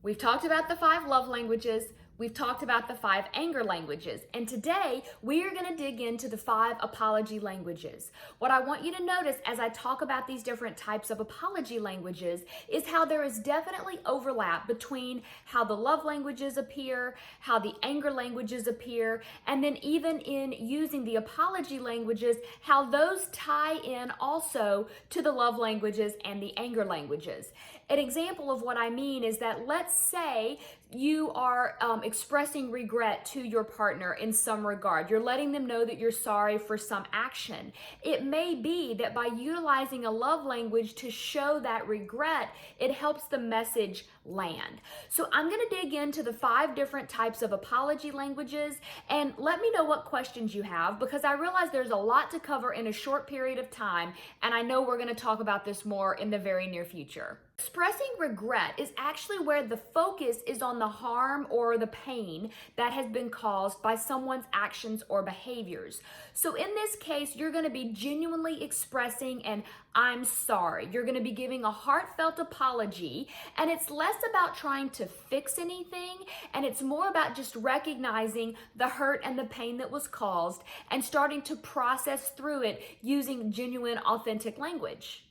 We've talked about the 5 love languages. We've talked about the 5 anger languages. And today we are going to dig into the 5 apology languages. What I want you to notice as I talk about these different types of apology languages is how there is definitely overlap between how the love languages appear, how the anger languages appear, and then even in using the apology languages, how those tie in also to the love languages and the anger languages. An example of what I mean is that let's say you are expressing regret to your partner in some regard. You're letting them know that you're sorry for some action. It may be that by utilizing a love language to show that regret, it helps the message land. So I'm going to dig into the 5 different types of apology languages, and let me know what questions you have, because I realize there's a lot to cover in a short period of time, and I know we're going to talk about this more in the very near future. Expressing regret is actually where the focus is on the harm or the pain that has been caused by someone's actions or behaviors. So in this case, you're going to be genuinely expressing an "I'm sorry." You're going to be giving a heartfelt apology, and it's less about trying to fix anything, and it's more about just recognizing the hurt and the pain that was caused and starting to process through it using genuine, authentic language.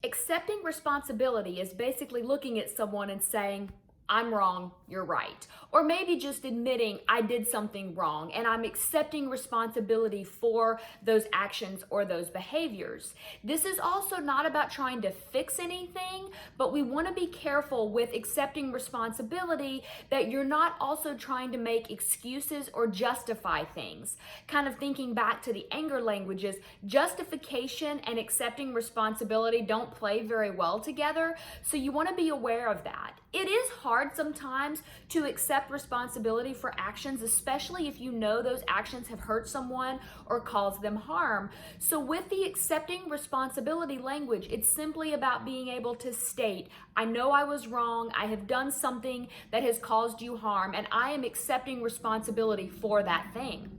Accepting responsibility is basically looking at someone and saying, "I'm wrong, you're right." Or maybe just admitting I did something wrong and I'm accepting responsibility for those actions or those behaviors. This is also not about trying to fix anything, but we want to be careful with accepting responsibility that you're not also trying to make excuses or justify things. Kind of thinking back to the anger languages, justification and accepting responsibility don't play very well together, so you want to be aware of that. It is hard sometimes to accept responsibility for actions, especially if you know those actions have hurt someone or caused them harm. So with the accepting responsibility language, it's simply about being able to state, "I know I was wrong, I have done something that has caused you harm, and I am accepting responsibility for that thing."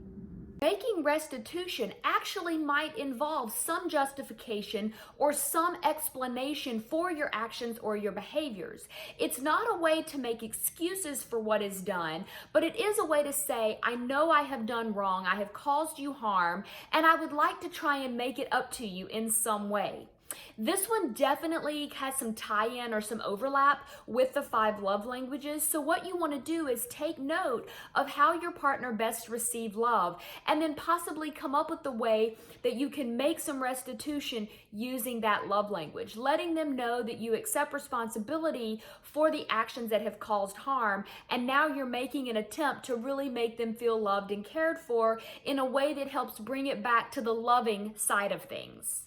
Making restitution actually might involve some justification or some explanation for your actions or your behaviors. It's not a way to make excuses for what is done, but it is a way to say, "I know I have done wrong, I have caused you harm, and I would like to try and make it up to you in some way." This one definitely has some tie-in or some overlap with the 5 love languages. So what you want to do is take note of how your partner best received love, and then possibly come up with the way that you can make some restitution using that love language, letting them know that you accept responsibility for the actions that have caused harm, and now you're making an attempt to really make them feel loved and cared for in a way that helps bring it back to the loving side of things.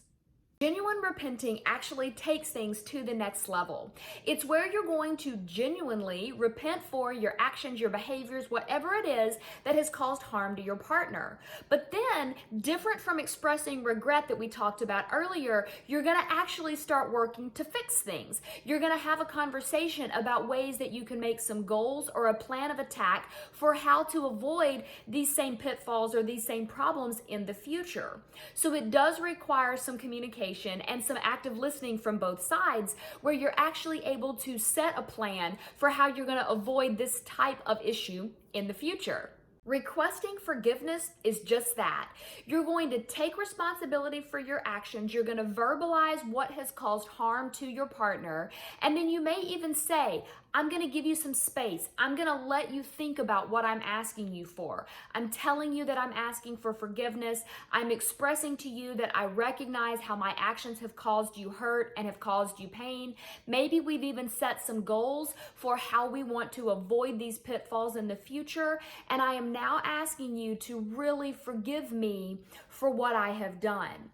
Genuine repenting actually takes things to the next level. It's where you're going to genuinely repent for your actions, your behaviors, whatever it is that has caused harm to your partner. But then, different from expressing regret that we talked about earlier, you're going to actually start working to fix things. You're going to have a conversation about ways that you can make some goals or a plan of attack for how to avoid these same pitfalls or these same problems in the future. So it does require some communication and some active listening from both sides, where you're actually able to set a plan for how you're going to avoid this type of issue in the future. Requesting forgiveness is just that. You're going to take responsibility for your actions. You're going to verbalize what has caused harm to your partner. And then you may even say, "I'm going to give you some space. I'm going to let you think about what I'm asking you for. I'm telling you that I'm asking for forgiveness. I'm expressing to you that I recognize how my actions have caused you hurt and have caused you pain." Maybe we've even set some goals for how we want to avoid these pitfalls in the future. And I am now asking you to really forgive me for what I have done.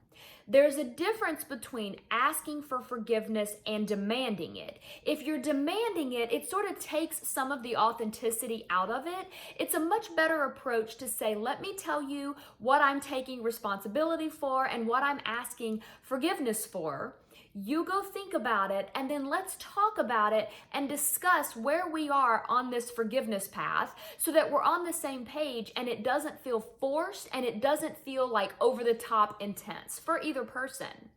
There's a difference between asking for forgiveness and demanding it. If you're demanding it, it sort of takes some of the authenticity out of it. It's a much better approach to say, "Let me tell you what I'm taking responsibility for and what I'm asking forgiveness for. You go think about it, and then let's talk about it and discuss where we are on this forgiveness path so that we're on the same page and it doesn't feel forced and it doesn't feel like over the top intense for either person."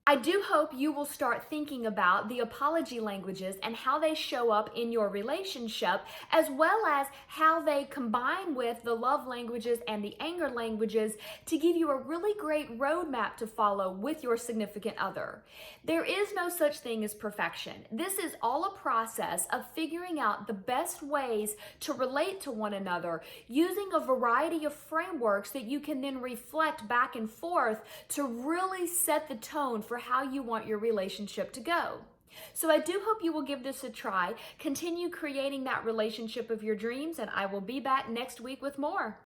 I do hope you will start thinking about the apology languages and how they show up in your relationship, as well as how they combine with the love languages and the anger languages to give you a really great roadmap to follow with your significant other. There is no such thing as perfection. This is all a process of figuring out the best ways to relate to one another using a variety of frameworks that you can then reflect back and forth to really set the tone for how you want your relationship to go. So I do hope you will give this a try. Continue creating that relationship of your dreams, and I will be back next week with more.